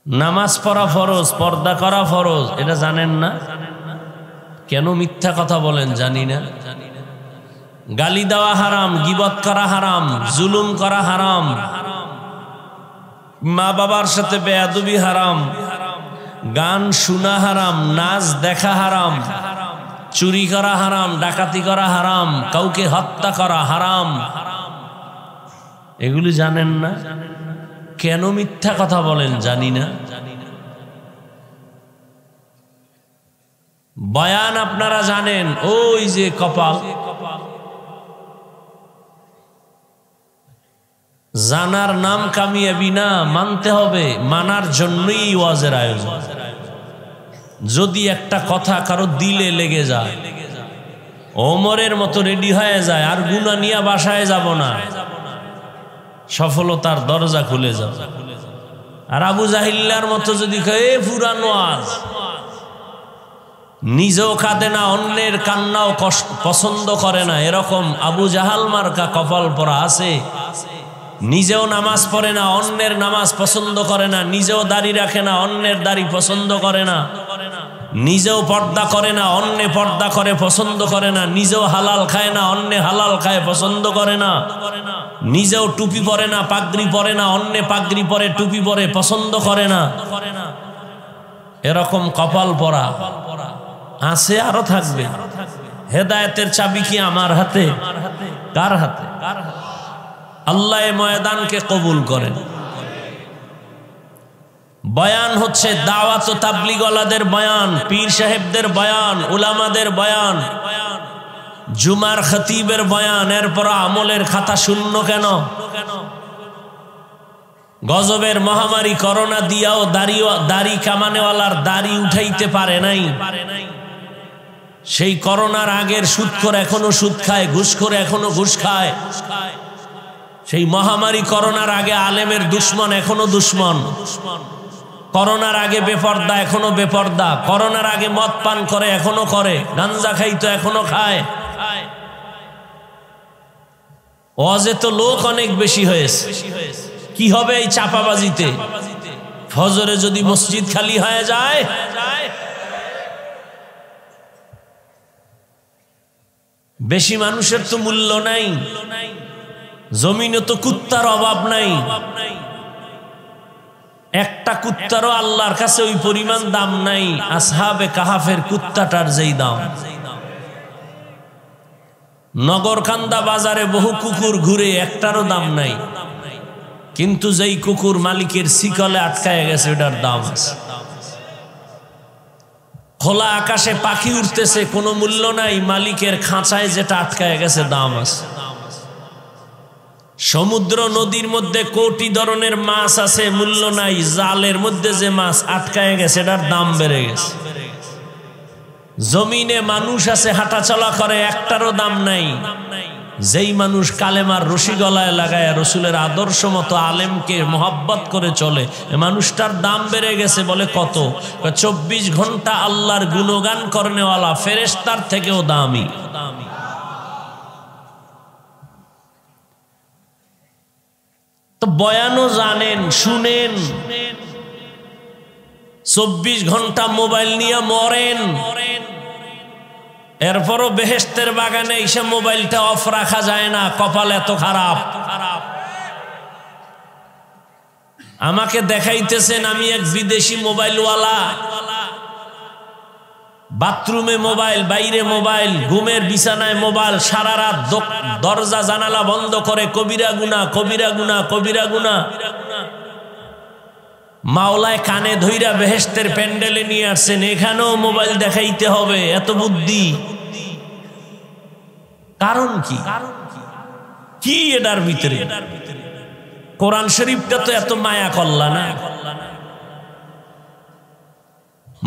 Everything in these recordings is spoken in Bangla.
নামাজ পড়া ফরজ, পর্দা করা ফরজ, এটা জানেন না? কেন মিথ্যা কথা বলেন? জানি না। গালি দেওয়া হারাম, গীবত করা হারাম, জুলুম করা হারাম, মা বাবার সাথে বেয়াদবি হারাম, গান শোনা হারাম, নাচ দেখা হারাম, চুরি করা হারাম, ডাকাতি করা হারাম, কাউকে হত্যা করা হারাম। এগুলি জানেন না? কেন মিথ্যা কথা বলেন? জানি না। বয়ান আপনারা জানেন, ওই যে কপাল, জানার নাম কামিয়াবি না, মানতে হবে। মানার জন্যই ওয়াজের আয়োজন। যদি একটা কথা কারো দিলে লেগে যায়, ওমরের মতো রেডি হয়ে যায়, আর গুনাহ নিয়ে বাসায় যাব না, সফলতার দরজা খুলে যাবে। আর আবু জাহিল্লার মতো যদি কয়ে পুরান ওয়াজ, নিজেও কাঁদে না, অন্যের কান্নাও পছন্দ করে না, এরকম আবু জাহাল মার্কা কপাল পরা আছে। নিজেও নামাজ পড়ে না, অন্যের নামাজ পছন্দ করে না, নিজেও দাড়ি রাখে না, অন্যের দাড়ি পছন্দ করে না, নিজেও পর্দা করে না, অন্য পর্দা করে পছন্দ করে না, নিজেও হালাল খায় না, অন্য হালাল খায় পছন্দ করে না, নিজেও টুপি পরে না, পাগড়ি পরে না, অন্য পাগড়ি পরে, টুপি পরে পছন্দ করে না। এরকম কপাল পরা আছে, আরো থাকবে। হেদায়েতের চাবি কি আমার হাতে? কার হাতে? আল্লাহ এই ময়দানকে কবুল করেন। বয়ান হচ্ছে দাওয়াত ও তাবলীগওয়ালাদের বয়ান, পীর সাহেবদের বয়ান, উলামাদের বয়ান, জুমার খতিবের বয়ান। এরপর আমলের খাতা শূন্য কেন? গজবের মহামারী করোনা দিয়াও দাড়ি কামানেওয়ালার দাড়ি উঠাইতে পারে নাই। সেই করোনার আগের সুদখোর এখনো সুদ খায়, ঘুষখোর এখনো ঘুষ খায়। সেই মহামারী করোনার আগে আলেমের দুশ্মন এখনো দুশ্মন। করোনার আগে বেপর্দা এখনো বেপর্দা, করোনার আগে মদ পান করে এখনো করে, গাঞ্জা খাইতো এখনো খায়। ওয়াজে তো লোক অনেক বেশি হয়েছে, কি হবে এই চাপাবাজিতে? ফজরে যদি মসজিদ খালি হয়ে যায়, বেশি মানুষের তো মূল্য নাই, জমিনে তো কুত্তার অভাব নাই। একটা কুত্তারও আল্লাহর কাছে ওই পরিমাণ দাম নাই আসহাবে কাহাফের কুত্তাটার যেই দাম। নগরকান্দা বাজারে বহু কুকুর ঘুরে, একটারও দাম নাই, কিন্তু যেই কুকুর মালিকের শিকলে আটকায় গেছে ওটার দাম আছে। খোলা আকাশে পাখি উঠতেছে, কোনো মূল্য নাই, মালিকের খাঁচায় যেটা আটকায় গেছে দাম আছে। সমুদ্র নদীর মধ্যে কোটি ধরনের মাছ আছে, মূল্য নাই, জালের মধ্যে যে মাছ আটকায় গেছে এটার দাম বেড়ে গেছে। জমিনে মানুষ আছে, হাঁটাচলা করে, একটারও দাম নাই। যেই মানুষ কালেমার রশি গলায় লাগায় রসুলের আদর্শ মতো আলেমকে মহব্বত করে চলে, মানুষটার দাম বেড়ে গেছে। বলে কত? 24 ঘন্টা আল্লাহর গুণগান করনেওয়ালা ফেরেশতার থেকেও দামি। তো বয়ানও জানেন, শুনেন, 24 ঘন্টা মোবাইল নিয়ে মরেন, এরপরও বেহেশতের বাগানে এসে মোবাইলটা অফ রাখা যায় না। কপাল এত খারাপ। আমাকে দেখাইতেছেন আমি এক বিদেশি মোবাইলওয়ালা, বাথরুমে মোবাইল, বাইরে মোবাইল, ঘুমের বিছানায় মোবাইল, সারা রাত দরজা জানালা বন্ধ করে কবিরা গুনাহ, কবিরা গুনাহ, কবিরা গুনাহ। মাওলায় কানে ধইরা বেহেশতের প্যান্ডেলে নিয়ে আসছেন, এখানেও মোবাইল দেখাইতে হবে। এত বুদ্ধি, কারণ কি? কি এটার ভিতরে? কোরআন শরীফটা তো এত মায়া করলা না।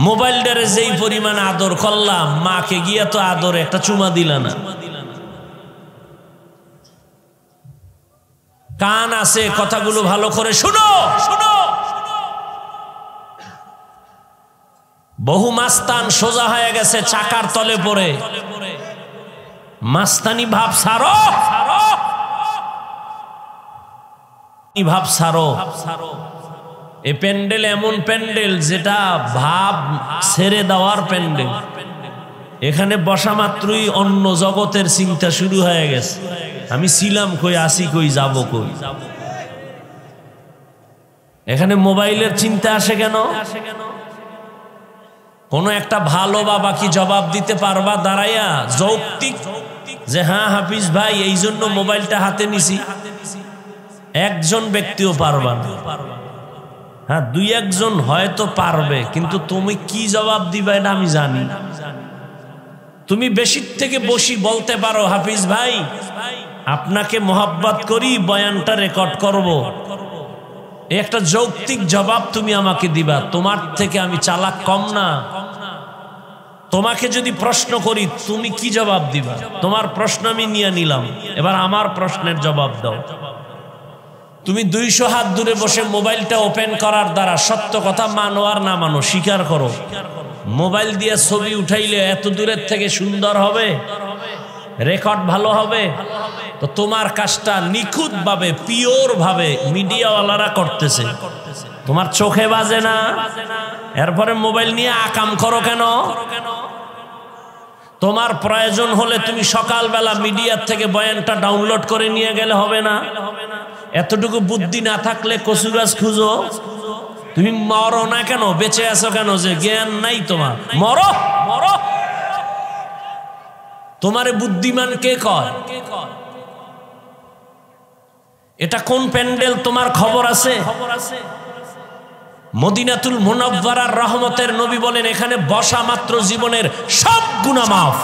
মোবাইলটারে যেই পরিমাণ আদর করলাম, মাকে গিয়া তো আদরে একটা চুমা দিলা না। কান আছে, কথাগুলো ভালো করে শুনো শুনো। বহু মাস্তান সোজা হয়ে গেছে চাকার তলে পড়ে। মাস্তানি ভাব ছাড়ো, ভাব ছাড়ো। এই প্যান্ডেল এমন প্যান্ডেল যেটা ভাব ছেড়ে দেওয়ার প্যান্ডেল। এখানে বসা মাত্রই অন্য জগতের চিন্তা শুরু হয়ে গেছে, আমি ছিলাম কই, আসি কই, যাব কই। এখানে মোবাইলের চিন্তা আসে কেন? কোনো একটা ভালো বাবা কি জবাব দিতে পারবা দাঁড়াইয়া যৌক্তিক যে হ্যাঁ হাফিজ ভাই এই জন্য মোবাইলটা হাতে নিছি? একজন ব্যক্তিও পারবা না। হ্যাঁ, দুই একজন হয়তো পারবে, কিন্তু তুমি কি জবাব দিবা এটা আমি জানি। তুমি বেশি থেকে বেশি বলতে পারো হাফিজ ভাই আপনাকে মোহাব্বত করি, বয়ানটা রেকর্ড করব, একটা যৌক্তিক জবাব তুমি আমাকে দিবা। তোমার থেকে আমি চালাক কম না। তোমাকে যদি প্রশ্ন করি তুমি কি জবাব দিবা? তোমার প্রশ্ন আমি নিয়ে নিলাম, এবার আমার প্রশ্নের জবাব দাও। তুমি 200 হাত দূরে বসে মোবাইলটা ওপেন করার দ্বারা সত্য কথা মানো আর না মানো স্বীকার করো। মোবাইল দিয়ে ছবি উঠাইলে এত দূরের থেকে সুন্দর হবে, রেকর্ড ভালো হবে। তো তোমার কাজটা নিখুঁত ভাবে, পিওর ভাবে মিডিয়াওয়ালারা করতেছে, তোমার চোখে বাজে না। এরপরে মোবাইল নিয়ে আকাম করো কেন? তোমার প্রয়োজন হলে তুমি সকালবেলা মিডিয়ার থেকে বয়ানটা ডাউনলোড করে নিয়ে গেলে হবে না? এতটুকু বুদ্ধি না থাকলে কচু গাছ খুঁজো। তুমি মরো না কেন? বেঁচে আছো কেন? যে জ্ঞান নাই তোমার? মরো মরো। তোমারে বুদ্ধিমান কে কয়? এটা কোন প্যান্ডেল তোমার খবর আছে? মদিনাতুল মুনাওয়ারার রহমতের নবী বলেন এখানে বসা মাত্র জীবনের সব গুনাহ মাফ।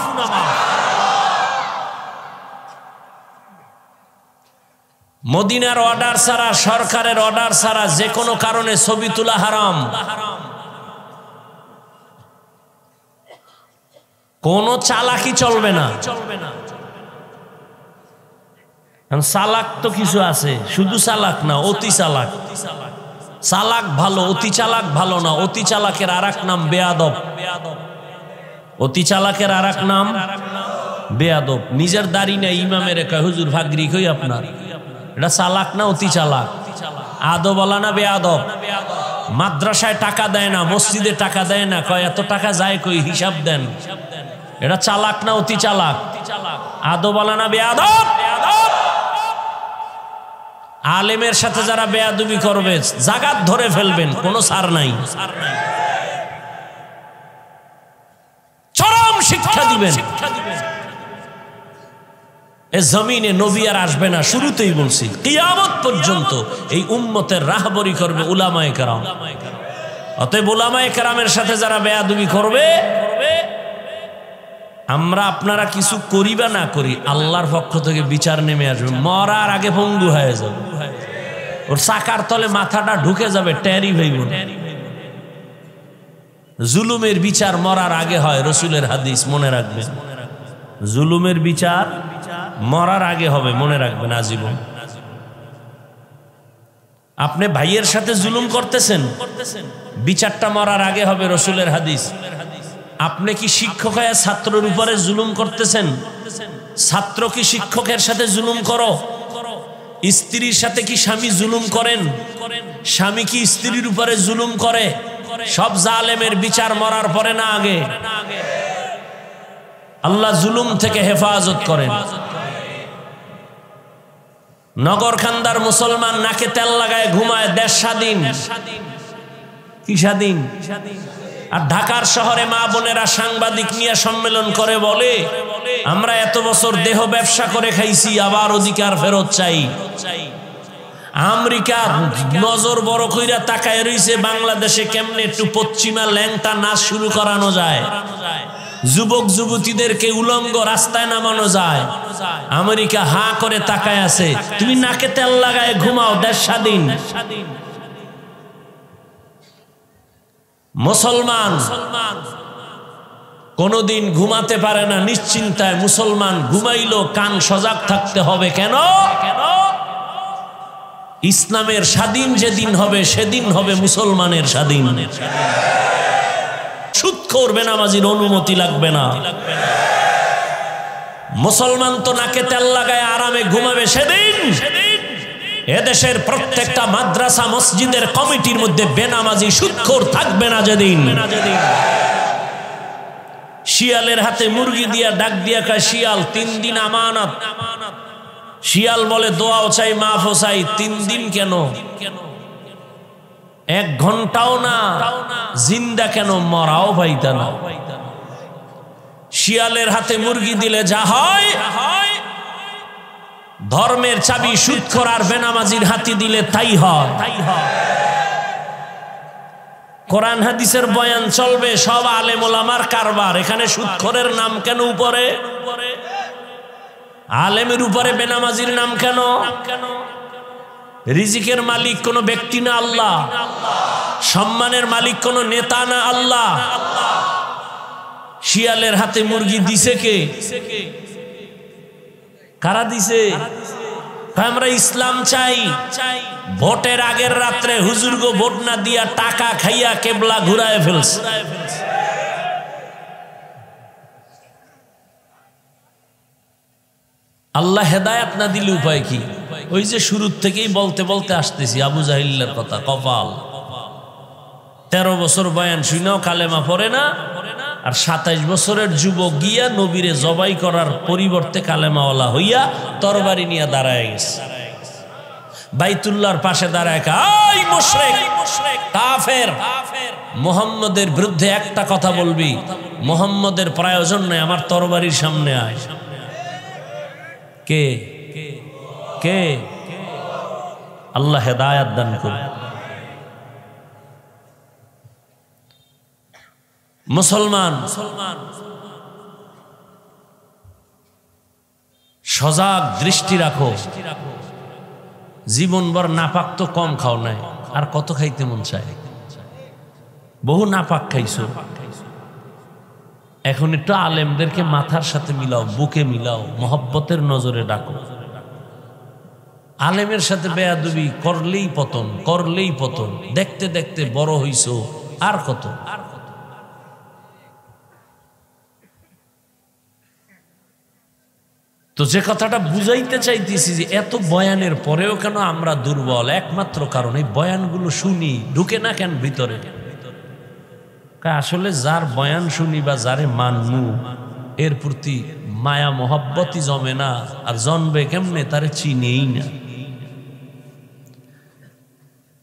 মদিনার অর্ডার ছাড়া, সরকারের অর্ডার ছাড়া যে কোনো কারণে ছবি তোলা হারাম। কোন চালাকি চলবে না। চালাক তো কিছু আছে, শুধু চালাক না, অতি চালাক। চালাক ভালো, অতি চালাক ভালো না। অতি চালাকের আরেক নাম বেয়াদব। অতি চালাকের আরেক নাম বেয়াদব। নিজের দাড়ি নাই, ইমামের কয় হুজুর ভাগরি কই আপনার, এটা চালাক না অতি চালাক? আদবওয়ালা না বেয়াদব? মাদ্রাসায় টাকা দেয় না, মসজিদে টাকা দেয় না, কয় এত টাকা যায় কই, হিসাব দেন। এটা চালাক না অতি চালাক? আদবওয়ালা না বেয়াদব? আলেমের সাথে যারা বেয়াদবি করবে জাগাত ধরে ফেলবেন, কোনো ছাড় নাই। চরম শিক্ষা দিবেন। এ জমিনে নবী আর আসবে না, শুরুতেই বলছি, কিয়ামত পর্যন্ত এই উম্মতের রাহবরি করবে উলামায়ে কেরাম। অতএব উলামায়ে কেরামের সাথে যারা বেয়াদবি করবে, আমরা আপনারা কিছু করি বা না করি, আল্লাহর পক্ষ থেকে বিচার নেমে আসবে। মরার আগে পঙ্গু হয়ে যাবে, ওর চাকার তলে মাথাটা ঢুকে যাবে, টেরি হইব। জুলুমের বিচার মরার আগে হয়, রসুলের হাদিস মনে রাখবেন। জুলুমের বিচার মরার আগে হবে, মনে রাখবেন আজীবন। আপনি ভাইয়ের সাথে জুলুম করতেছেন, বিচারটা মরার আগে হবে, রসুলের হাদিস। আপনি কি শিক্ষক হয়ে ছাত্রের উপরে জুলুম করতেছেন? ছাত্র কি শিক্ষকের সাথে জুলুম করো? স্ত্রীর সাথে কি স্বামী জুলুম করেন? স্বামী কি স্ত্রীর উপরে জুলুম করে? সব জালেমের বিচার মরার পরে না আগে? আল্লাহ জুলুম থেকে হেফাজত করেন। নগরখান্দার মুসলমান নাকে তেল লাগায় ঘুমায়, দেশ স্বাধীন। কি স্বাধীন? আর ঢাকার শহরে মা বোনেরা সাংবাদিক নিয়ে সম্মেলন করে বলে আমরা এত বছর দেহ ব্যবসা করে খাইছি, আবার অধিকার ফেরত চাই। আমেরিকা নজর বড় কইরা তাকায় রইছে বাংলাদেশে কেমনে একটু পশ্চিমা ল্যাংটা নাচ শুরু করানো যায়, যুবক যুবতীদেরকে উলঙ্গ রাস্তায় নামানো যায়। আমেরিকা হা করে তাকায় আছে, তুমি নাকে তেল লাগায় ঘুমাও, দেশ স্বাধীন। মুসলমান কোনদিন ঘুমাতে পারে না নিশ্চিন্তায়। মুসলমান ঘুমাইলো কান সজাগ থাকতে হবে। কেন? ইসলামের স্বাধীন যেদিন হবে সেদিন হবে মুসলমানের স্বাধীন। সুদ করবে নামাজির অনুমতি লাগবে না। মুসলমান তো নাকে তেল লাগায় আরামে ঘুমাবে সেদিন এদেশের প্রত্যেকটা মাদ্রাসা মসজিদের কমিটির মধ্যে বেনামাজি সুদখোর থাকবে না যেদিন শিয়ালের হাতে মুরগি দিয়া ডাক দিয়া কয় শিয়াল 3 দিন আমানত। শিয়াল বলে দোয়াও চাই মাফও চাই, 3 দিন কেন? 1 ঘন্টাও না, জিন্দা কেন মরাও পাইতা না। শিয়ালের হাতে মুরগি দিলে যা হয়, ধর্মের চাবি সুদখোর আর বেনামাজির হাতে দিলে তাই হয়। কোরআন হাদিসের বয়ান চলবে, সব আলেম ওলামার কারবার। এখানে সুদখোরের নাম কেন উপরে? আলেমের উপরে বেনামাজির নাম কেন? রিজিকের মালিক কোন ব্যক্তি না আল্লাহ, সম্মানের মালিক কোন নেতা না আল্লাহ। শিয়ালের হাতে মুরগি দিছে কে? কারা দিছে? আমরা ইসলাম চাই। ভোটের আগের রাত্রে হুজুরগো ভোট না দিয়া টাকা খাইয়া কেবলা ঘুরায় ফেলছে। আল্লাহ হেদায়েত না দিলে উপায় কি? ওই যে শুরুর থেকেই বলতে বলতে আসতেছি আবু জাহিলের কথা। কপাল 13 বছর বয়ান শুনেও কালেমা পড়ে না, আর 27 বছরের যুবক গিয়া নবীরে জবাই করার পরিবর্তে কালেমাওয়ালা হইয়া তরবারি নিয়ে দাঁড়ায় গেছে। বাইতুল্লাহর পাশে দাঁড়ায় আই মুশরিক কাফের, মুহাম্মদের বিরুদ্ধে একটা কথা বলবি, মুহাম্মদের প্রয়োজন নেই, আমার তরবারির সামনে আয়। কে কে? আল্লাহ হেদায়েত দান করুন। মুসলমান সজাগ দৃষ্টি রাখো। জীবনভর নাপাক তো কম খাও নাই, আর কত খাইতে মন চায়? বহু নাপাক খাইছো, এখন একটু আলেমদেরকে মাথার সাথে মিলাও, বুকে মিলাও, মহব্বতের নজরে ডাকো। আলেমের সাথে বেয়াদবি করলেই পতন, করলেই পতন। দেখতে দেখতে বড় হইছো, আর কত? তো যে কথাটা বুঝাইতে চাইতেছি যে এত বয়ানের পরেও কেন আমরা দুর্বল, একমাত্র কারণ এই বয়ানগুলো শুনি, ঢুকে না কেন ভিতরে? আসলে যার বয়ান শুনি বা যারে মানমু, এর প্রতি মায়া মহব্বতই জমে না, আর জন্মবে কেমনে তারে চিনেই না।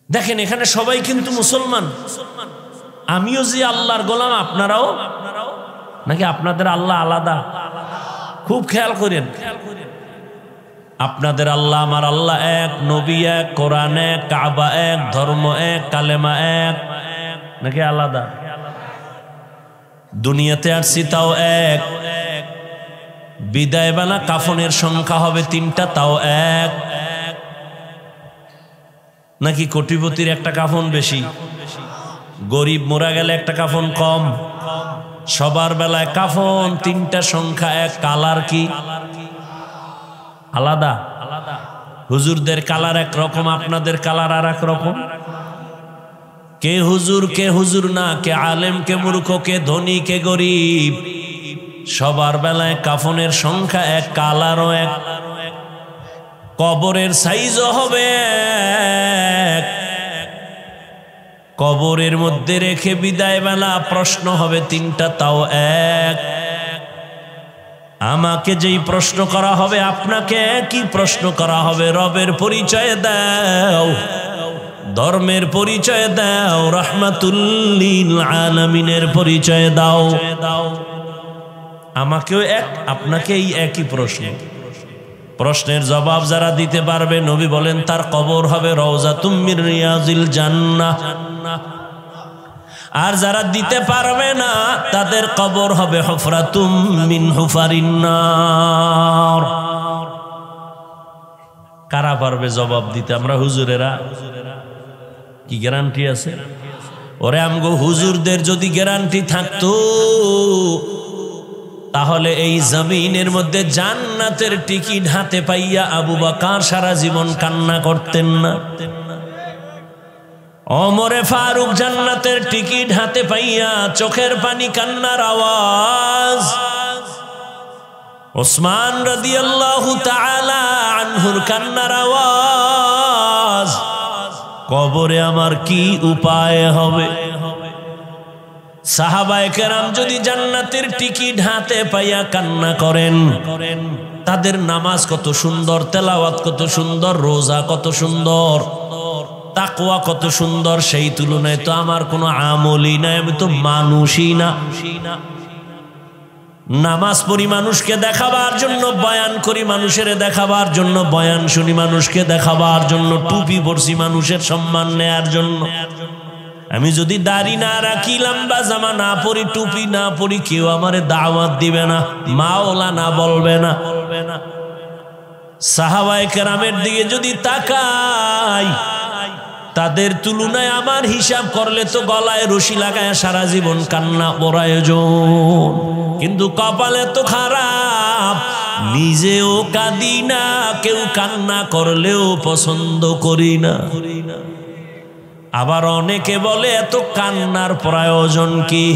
দেখেন এখানে সবাই কিন্তু মুসলমান। আমিও যে আল্লাহর গোলাম, আপনারাও নাকি? আপনাদের আল্লাহ আলাদা? খুব খেয়াল করেন, আপনাদের আল্লাহ আমার আল্লাহ এক, নবী এক, কোরআন এক, কাবা এক, ধর্ম এক, কালেমা এক, নাকি আলাদা? দুনিয়াতে আসছি তাও এক, বিদায় বেলা কাফনের সংখ্যা হবে 3টা, তাও এক, নাকি কোটিপতির একটা কাফন বেশি, গরিব মোরা গেলে একটা কাফন কম? সবার বেলায় কাফন 3টা, সংখ্যা এক, কালার কি আলাদা? হুজুরদের কালার এক রকম, আপনাদের কালার আর এক রকম। কে হুজুর না, কে আলেম, কে মূর্খ, কে ধনী, কে গরিব, সবার বেলায় কাফনের সংখ্যা এক, কালারও এক। কবরের সাইজও হবে এক, কবরের মধ্যে রেখে বিদায় বেলা প্রশ্ন হবে 3টা, তাও এক। আমাকে যেই প্রশ্ন করা হবে, আপনাকে একই প্রশ্ন করা হবে। রবের পরিচয় দাও, ধর্মের পরিচয় দাও, রাহমাতুল লিল আলামিনের পরিচয় দাও। আমাকেও এক, আপনাকেই একই প্রশ্ন। প্রশ্নের জবাব যারা দিতে পারবে, নবী বলেন তার কবর হবে রওজাতুম মির রিয়াজিল জান্নাহ। আর যারা দিতে পারবে না, তাদের কবর হবে হুফরাতুম মিন হুফারিন নার। কারা পারবে জবাব দিতে? আমরা হুজুরেরা। কি গ্যারান্টি আছে? ওরে আমগো হুজুরদের যদি গ্যারান্টি থাকতো, তাহলে এই জমিনের মধ্যে জান্নাতের টিকিট হাতে পাইয়া আবু বকর সারা জীবন কান্না করতেন না। ওমরে ফারুক জান্নাতের টিকিট হাতে পাইয়া চোখের পানি, কান্নার আওয়াজ। ওসমান রাদিয়াল্লাহু তাআলা আনহুর কান্নার আওয়াজ। কবরে আমার কি উপায় হবে। সাহাবায়ে কেরাম যদি জান্নাতের টিকিট হাতে পাইয়া কান্না করেন, তাদের নামাজ কত সুন্দর, তেলাওয়াত কত সুন্দর, রোজা কত সুন্দর, তাকওয়া কত সুন্দর, সেই তুলনায় তো আমার কোনো আমলই নাই, আমি তো মানুষই না। নামাজ পড়ি মানুষকে দেখাবার জন্য, বয়ান করি মানুষের দেখাবার জন্য, বয়ান শুনি মানুষকে দেখাবার জন্য, টুপি পরছি মানুষের সম্মান নেয়ার জন্য। আমি যদি দাড়ি না রাখি, লম্বা জামা না পরি, টুপি না পরি, কেউ আমারে দাওয়াত দিবে না, মাওলানা বলবে না। সাহাবায়ে কেরামের দিকে যদি তাকাই, তাদের তুলনায় আমার হিসাব করলে তো গলায় রশি লাগায় সারা জীবন কান্না প্রয়োজন। কিন্তু কপালে তো খারাপ, নিজেও কাঁদি না, কেউ কান্না করলেও পছন্দ করি না। আবার অনেকে বলে এত কান্নার প্রয়োজন কি,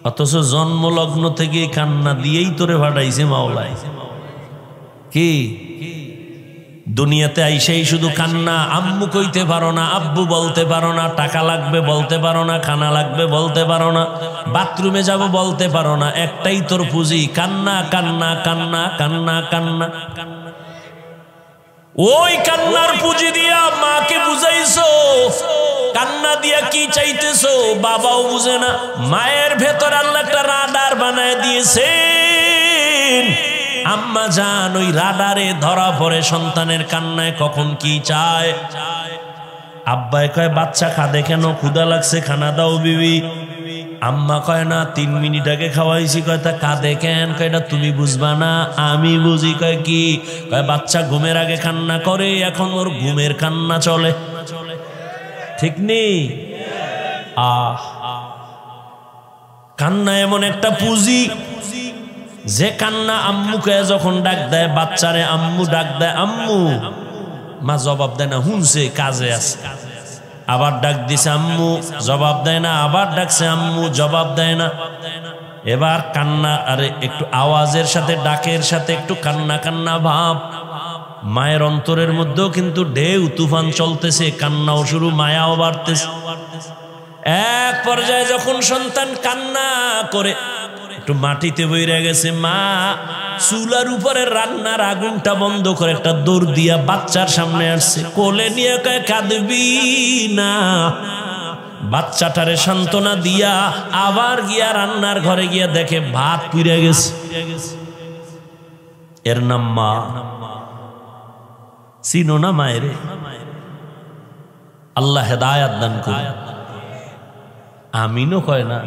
অথচ জন্মলগ্ন থেকে কান্না দিয়েই তোরে ভাটাইছে মাওলায়। কি দুনিয়াতে আইসেই শুধু কান্না, আম্মু কইতে পারো না, আব্বু বলতে পারো না, টাকা লাগবে বলতে পারো না, খানা লাগবে বলতে পারো না, বাথরুমে যাব বলতে পারো না, একটাই তোর পুঁজি কান্না কান্না কান্না কান্না কান্না। ওই কান্নার পুঁজি দিয়া মাকে বুঝাইছো, কান্না দিয়া কি চাইতেছো বাবাও বুঝে না। মায়ের ভেতর আল্লাহ একটা রাডার বানায় দিয়েছেন, আম্মা জান ওই রাডারে ধরা পড়ে সন্তানের কান্নায় কখন কি চায়। আব্বাই কয় বাচ্চা কাঁদে কেন, ক্ষুধা লাগছে খানা দাও বিবি। আম্মা কয় না 3 মিনিট আগে খাওয়াইছি। কয় তা কাঁদে কেন? কয় এটা তুমি বুঝবা না, আমি বুঝি। কয় কি? কয় বাচ্চা ঘুমের আগে কান্না করে, এখন ওর ঘুমের কান্না চলে, ঠিক নেই? কান্না এমন একটা পুঁজি, যে কান্না আম্মুকে যখন ডাক দেয়, বাচ্চারে আম্মু ডাক দেয়, আম্মু, মা জবাব দেয় না, হুনছে কাজে আছে। আবার ডাক দিছে আম্মু, জবাব দেয় না, আবার ডাকছে আম্মু, জবাব দেয় না। এবার কান্না, আরে একটু আওয়াজের সাথে ডাকের সাথে একটু কান্না কান্না ভাব। মায়ের অন্তরের মধ্যেও কিন্তু ঢেউ তুফান চলতেছে, কান্নাও শুরু, মায়াও বাড়তেছে। এক পর্যায়ে যখন সন্তান কান্না করে একটু মাটিতে বইরে গেছে, মা চুলার উপরে রান্নার আগুনটা বন্ধ করে একটা দৌড় দিয়া বাচ্চার সামনে আসছে, কোলে নিয়ে কয় কাঁদবি না। বাচ্চাটারে সান্ত্বনা দিয়া আবার গিয়া রান্নার ঘরে গিয়া দেখে ভাত পুড়ে গেছে। এর নাম মা। চিনো না মায়ের? আল্লাহ হেদায়াত দান করে। আমিনও কয় না,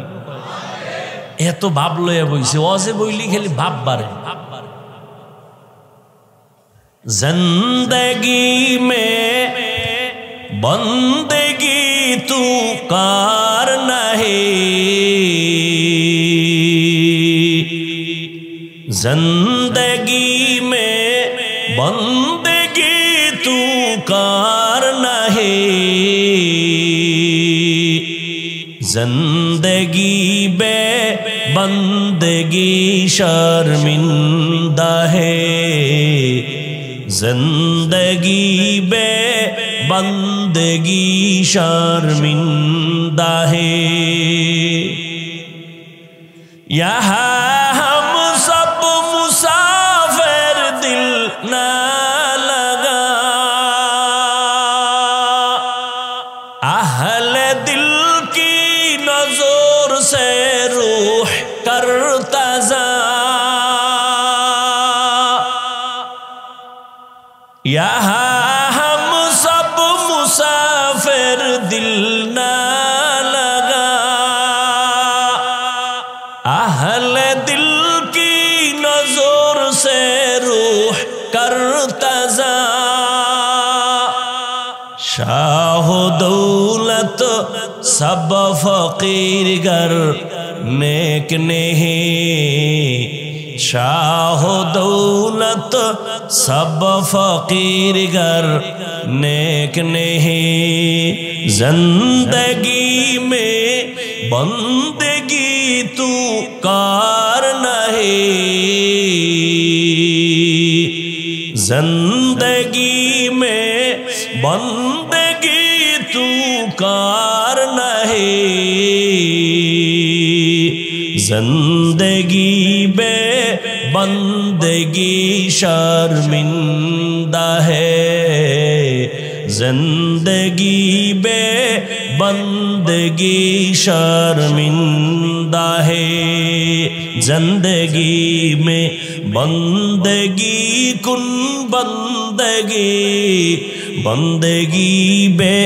এত ভাব লইয়া বইছে, অজে বইলি খেলি ভাব বাড়ে। জিন্দগি মে বন্দেগি তু কার নাহি, জিন্দগি মে বন্দেগি তু কার নাহি, जिंदगी बे बंदगी शर्मिंदा है, जिंदगी बे बंदगी शर्मिंदा है। यहाँ हम सब मुसाफिर दिल ना लगा, अहले दिल नजर से रूह करता जा, यहाँ हम सब मुसाफिर दिल ना लगा, अहले दिल की नजर से रूह करता जा। शाह दौलत सब फकीर गर नेक नहीं, शाह दौलत सब फकीर गर नेक नहीं, जिंदगी में बंदगी तू कार नहीं, जिंदगी में बंद बार नहीं, जिंदगी बे बंदगी शर्मिंदा है, जिंदगी बे बंदगी शर्मिंदा है, जिंदगी में बंदगी कुन बंदगी, बंदगी बे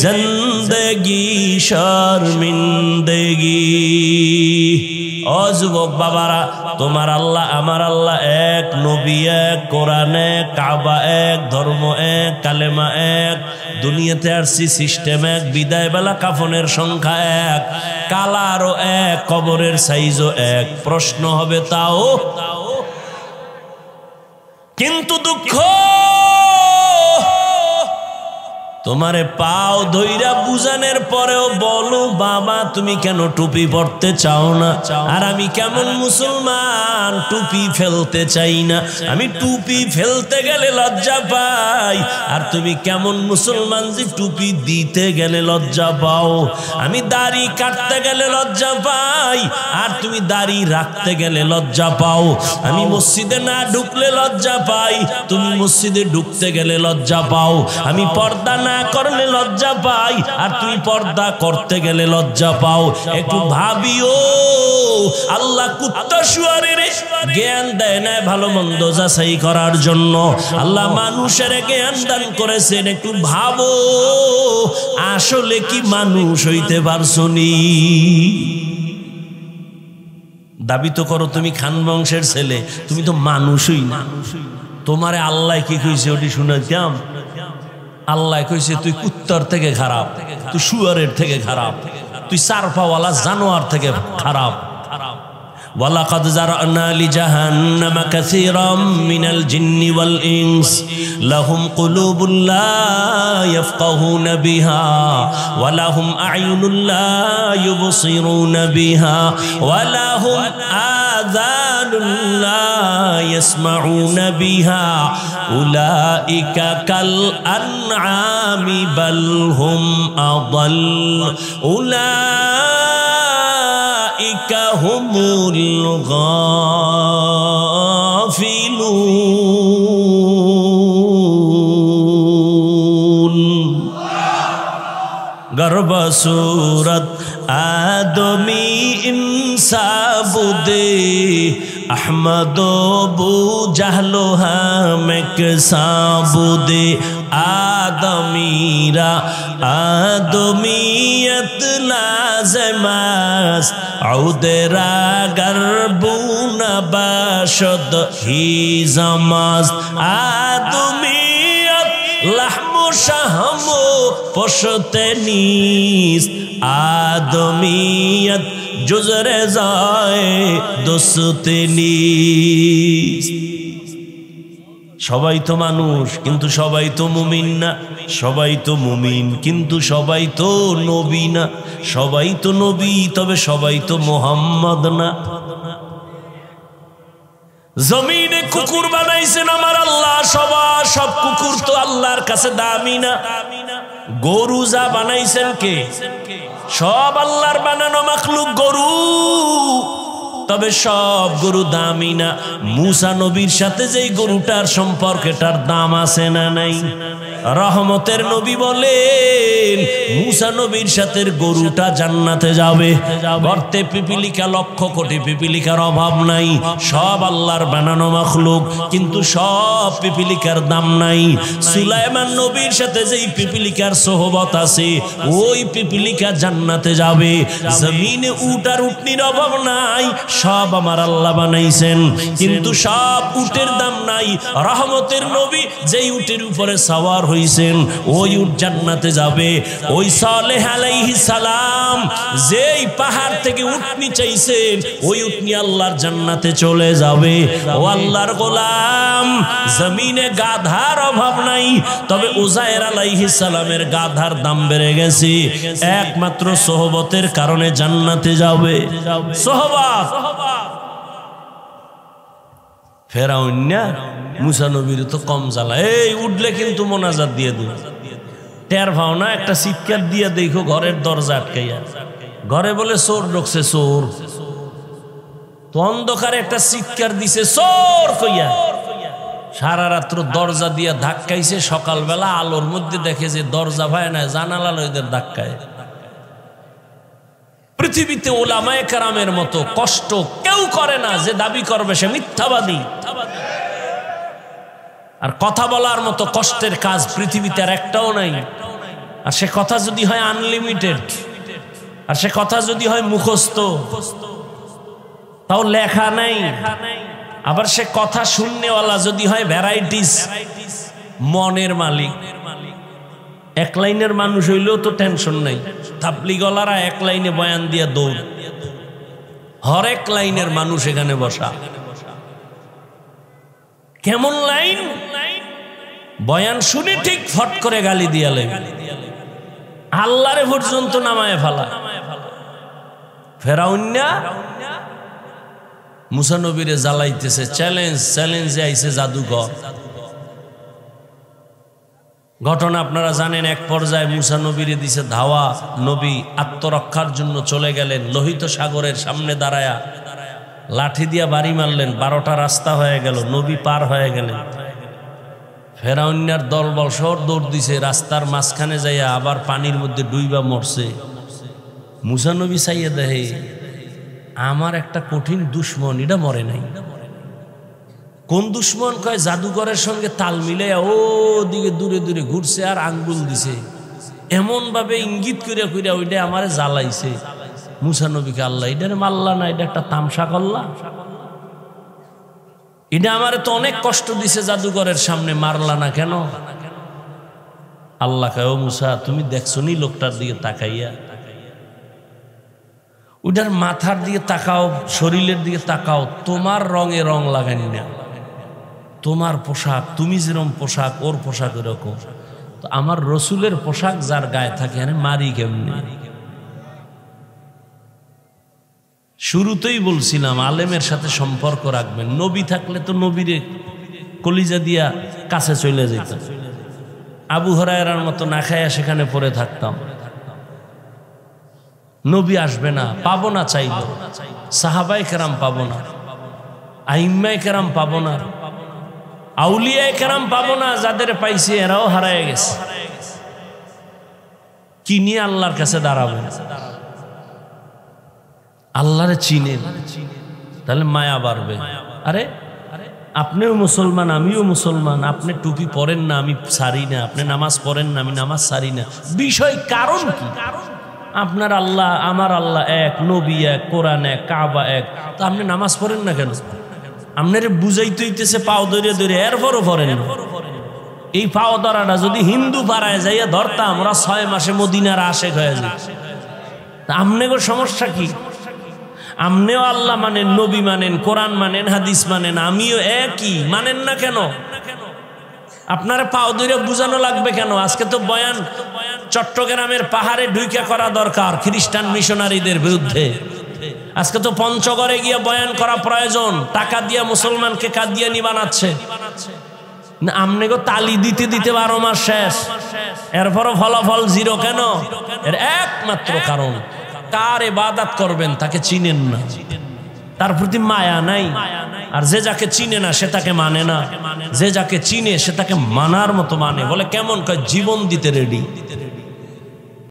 जिंदगी शर्मिंदगी। ओ যুবক বাবারা, তোমার আল্লাহ আমার আল্লাহ এক, নবী এক, কোরআন এক, কাবা এক, ধর্ম এক, কালেমা এক, দুনিয়াতে আসছি সিস্টেম এক, বিদায় বেলা কাফনের সংখ্যা এক, কালারও এক, কবরের সাইজও এক। প্রশ্ন হবে তাও, কিন্তু দুঃখ তোমারে পাও ধইরা বুঝানোর পরেও বলো বাবা তুমি কেন টুপি পড়তে চাও না? আর আমি কেমন মুসলমান টুপি ফেলতে চাই না, আমি টুপি ফেলতে গেলে লজ্জা পাই। আর তুমি কেমন মুসলমান যে টুপি দিতে গেলে লজ্জা পাও? আমি দাড়ি কাটতে গেলে লজ্জা পাই, আর তুমি দাড়ি রাখতে গেলে লজ্জা পাও। আমি মসজিদে না ঢুকলে লজ্জা পাই, তুমি মসজিদে ঢুকতে গেলে লজ্জা পাও। আমি পর্দা না করলে লজ্জা পাই, আর তুমি পর্দা করতে গেলে লজ্জা পাও। একটু ভাবিও, আল্লাহ কুত্তা শুয়ারের জ্ঞান দেয় না ভালো মন্দ যাচাই করার জন্য, আল্লাহ মানুষের জ্ঞান দান করেছেন। একটু ভাবো, আসলে কি মানুষ হইতে পারছো নি? দাবি তো করো তুমি খান বংশের ছেলে, তুমি তো মানুষই না। তোমারে আল্লাহ কি কইছে ওটি শুনাইতাম? আল্লাহ কইছে তুই কুত্তার থেকে খারাপ, তুই শুয়ারের থেকে খারাপ, তুই চারপাওয়ালা জানোয়ার থেকে খারাপ। ওয়ালাকাদ যারানা লিজাহান্নামা কাসীরাম মিনাল জিন্নি ওয়াল ইনস লাহুম কুলুবুন লা ইয়াফকাহুনা বিহা ওয়া লাহুম আ'য়ুনুন লা ইউবসিরুনা বিহা ওয়া লাহুম আযানুন লা ইয়াসমাউনা বিহা উলাইকা কাল আনআমি বাল হুম আদাল উলাইকা হুমুল গাফিলুন। गर्भ सूरत आदमी इंसाबुदे अहमदो बू जहलो हमेक साबुदे आदमीरा आदमीयत लाज़मास औदेरा गर्बूना बाशद ही जमास आदमीयत लहमो शहमो पशते नीस आदमीयत जुज़रे जाए दोस्ते नीस। সবাই তো মানুষ কিন্তু সবাই তো মুমিন না, সবাই তো মুমিন কিন্তু সবাই তো নবী না, সবাই তো নবী তবে সবাই তো মুহাম্মদ না। জমিনে কুকুর বানাইছেন আমার আল্লাহ, সব কুকুর তো আল্লাহর কাছে দামি না। গরু যা বানাইছেন কে? সব আল্লাহর বানানো মাখলুক গরু, তবে সব গরু দামি না। মুসা নবীর সাথে যেই গরুটার সম্পর্কটার দাম আছে না নাই? রহমতের নবী বলেন মুসা নবীর সাথে গরুটা জান্নাতে যাবে। গর্তে পিপিলিকা, লক্ষ কোটি পিপিলিকার অভাব নাই, সব আল্লাহর বানানো মাখলুক কিন্তু সব পিপিলিকার দাম নাই। সুলাইমান নবীর সাথে যেই পিপিলিকার সোহবত আছে ওই পিপিলিকা জান্নাতে যাবে। জমিনে উট আর উটনির অভাব নাই, সব আমার আল্লাহ বানাইছেন কিন্তু সব উটের দাম নাই। রহমতের নবী যেই উটের উপরে সওয়ার হইছেন ওই উট জান্নাতে যাবে। ওই সালেহ আলাইহিস সালাম যেই পাহাড় থেকে উটনি চাইছেন ওই উটনি আল্লাহর জান্নাতে চলে যাবে। ও আল্লাহর গোলাম, জমিনে গাধার অভাব নাই, তবে উজায়ের আলাইহিস সালামের গাধার দাম বেড়ে গেছে, একমাত্র সোহবতের কারণে জান্নাতে যাবে। সোহবত। ফেরাউন না মুসা নবীর তো কম জ্বালা, এই উঠলে কিন্তু মোনাজাত দিয়ে দিল, টের পাও না? একটা চিৎকার দিয়ে দেখো ঘরের দরজা আটকাইয়া, ঘরে বলে চোর ঢুকছে, চোর। তো অন্ধকারে একটা চিৎকার দিছে চোর কইয়া, সারা রাত্র দরজা দিয়া ধাক্কাইছে। সকালবেলা আলোর মধ্যে দেখে যে দরজা ভাই না, জানালা লইদের ধাক্কায়। পৃথিবীতে ওলামায়ে কেরামের মতো কষ্ট কেউ করে না, যে দাবি করবে সে মিথ্যাবাদী। আর কথা বলার মতো কষ্টের কাজ পৃথিবীতে আর একটাও নাই। আর সে কথা যদি হয় আনলিমিটেড, আর সে কথা যদি হয় মুখস্থ, তাও লেখা নাই। আবার সে কথা শূন্যওয়ালা যদি হয় ভ্যারাইটিস, মনের মালিক। এক লাইনের মানুষ হইলেও তো টেনশন নাই। তাবলীগওয়ালারা এক লাইনে বয়ান দিয়া দৌড়, হরেক লাইনের মানুষ এখানে বসা। কেমন লাইন? বয়ান শুনে ঠিক ফট করে গালি দিয়া লাগে, আল্লাহরে পর্যন্ত নামায় ফেলা। ফেরাউন্না মুসা নবীরে জ্বালাইতেছে, চ্যালেঞ্জে আইছে জাদুঘর। ঘটনা আপনারা জানেন। এক পর্যায়ে মুসা নবীরে দিছে ধাওয়া, নবী আত্মরক্ষার জন্য চলে গেলেন। লোহিত সাগরের সামনে দাঁড়ায়া লাঠি দিয়া বাড়ি মারলেন, 12টা রাস্তা হয়ে গেল, নবী পার হয়ে গেলেন। ফেরাউন্নার দলবল সর দৌড় দিছে, রাস্তার মাঝখানে যাইয়া আবার পানির মধ্যে ডুইবা মরছে। মুসা নবী চাইয়া দেহে, আমার একটা কঠিন দুশ্মন, এটা মরে নাই। কোন দুশ্মন? কয় জাদুঘরের সঙ্গে তাল মিলাইয়া ও দিকে দূরে দূরে ঘুরছে আর আঙ্গুল দিছে, এমন ভাবে ইঙ্গিত করিয়া করিয়া ওইটা আমারে জ্বালাইছে। মুসা নবীকে আল্লাহ এটারে মারলা না, এটা একটা তামসা করলা, এটা আমারে তো অনেক কষ্ট দিছে জাদুঘরের সামনে, মারলা না কেন? আল্লাহ কয়, ও মুসা তুমি দেখছো নি লোকটার দিকে তাকাইয়া? ওইটার মাথার দিকে তাকাও, শরীরের দিকে তাকাও, তোমার রঙে রং লাগানি না, তোমার পোশাক, তুমি যেরকম পোশাক ওর পোশাক এরকম। তো আমার রসুলের পোশাক যার গায়ে থাকে, মারি কেমনি? শুরুতেই বলছিলাম আলেমের সাথে সম্পর্ক রাখবেন। নবী থাকলে তো নবীরে কলিজা দিয়া কাছে চলে যেত। আবু হুরায়রার মতো না খাইয়া সেখানে পড়ে থাকতাম। নবী আসবে না, পাবো না চাইলো, সাহাবায়ে কেরাম পাবো না, আইম্মায়ে কেরাম পাবো না, আউলিয়ায়ে কেরাম পাবো না, যাদের পাইছি এরাও হারায় গেছে। কি নিয়ে আল্লাহর কাছে দাঁড়াবেন? আল্লাহরে চিনেন, তাহলে মায়া বাড়বে। আরে আপনিও মুসলমান, আমিও মুসলমান, আপনি টুপি পরেন না, আমি সারি না, আপনি নামাজ পড়েন না, আমি নামাজ সারি না, বিষয় কারণ কি? আপনার আল্লাহ আমার আল্লাহ এক, নবী এক, কোরআন এক, কাবা এক, তো আপনি নামাজ পড়েন না কেন? আপনারে বুঝাইতে হইতেছে পাও ধরে ধরে, এরপরও পড়েন না। এই পাও ধরাটা যদি হিন্দু পাড়ায় যাইয়া ধরতাম, ওরা 6 মাসে মদিনার আশেক হয়ে যায়। আপনাকে সমস্যা কি? আপনিও আল্লাহ মানেন, নবী মানেন, কোরআন মানেন, হাদিস মানেন, আমিও একই, মানেন না কেন? আপনারা পাও ধরে বুঝানো লাগবে কেন? আজকে তো বয়ান চট্টগ্রামের পাহাড়ে ঢুইকা করা দরকার খ্রিস্টান মিশনারিদের বিরুদ্ধে। আজকে তো পঞ্চগড়ে গিয়ে বয়ান করা প্রয়োজন। টাকা দিয়ে মুসলমানকে কাদিয়ানি বানাচ্ছে। না আমনেগো তালি দিতে দিতে 12 মাস শেষ, এরপরও ফলাফল 0 কেন? এর একমাত্র কারণ, কার ইবাদত করবেন তাকে চিনেন না, তার প্রতি মায়া নাই। আর যে যাকে চিনে না সে তাকে মানে না, যে যাকে চিনে সে তাকে মানার মতো মানে। বলে কেমন? কয় জীবন দিতে রেডি।